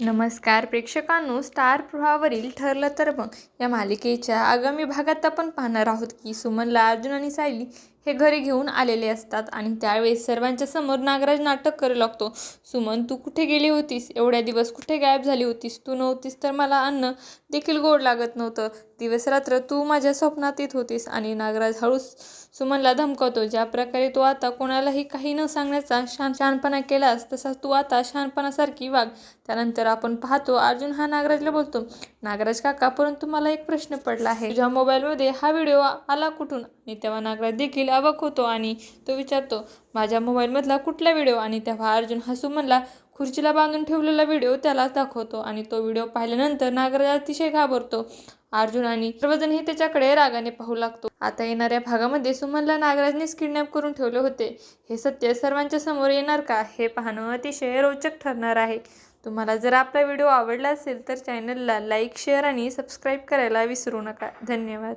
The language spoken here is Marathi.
नमस्कार प्रेक्षकांनो, स्टार प्रवाहावरील ठरलं तर मग या मालिकेच्या आगामी भागात आपण पाहणार आहोत की सुमनला अर्जुन आणि सायली हे घरी घेऊन आलेले असतात आणि त्यावेळेस सर्वांच्या समोर नागराज नाटक करू लागतो. सुमन, तू कुठे गेली होतीस? एवढ्या दिवस कुठे गायब झाली होतीस? तू नव्हतीस तर मला अन्न देखील गोड लागत नव्हतं. दिवस रात्र तू माझ्या स्वप्नात येत होतीस. आणि नागराज हळूच सुमनला धमकावतो, ज्या प्रकारे तू आता कोणालाही काही न सांगण्याचा शहाणपणा केलास तसा तू आता शहाणपणासारखी वाग. त्यानंतर आपण पाहतो अर्जुन हा नागराजला बोलतो, नागराज काका, परंतु मला एक प्रश्न पडला आहे, तुझ्या मोबाईलमध्ये हा व्हिडिओ आला कुठून? आणि तेव्हा नागराज देखील अवाक होतो आणि तो विचारतो, माझ्या मोबाईलमधला कुठला व्हिडिओ? आणि तेव्हा अर्जुन हा सुमनला खुर्चीला बांधून ठेवलेला व्हिडिओ त्याला दाखवतो आणि तो व्हिडिओ पाहिल्यानंतर नागराज अतिशय घाबरतो. अर्जुन आणि सर्वजणही त्याच्याकडे रागाने पाहू लागतो. आता येणाऱ्या भागामध्ये सुमनला नागराजनेच किडनॅप करून ठेवले होते हे सत्य सर्वांच्या समोर येणार का, हे पाहणं अतिशय रोचक ठरणार आहे. तुम्हाला जर आपला व्हिडिओ आवडला असेल तर चॅनलला लाईक, शेअर आणि सबस्क्राईब करायला विसरू नका. धन्यवाद.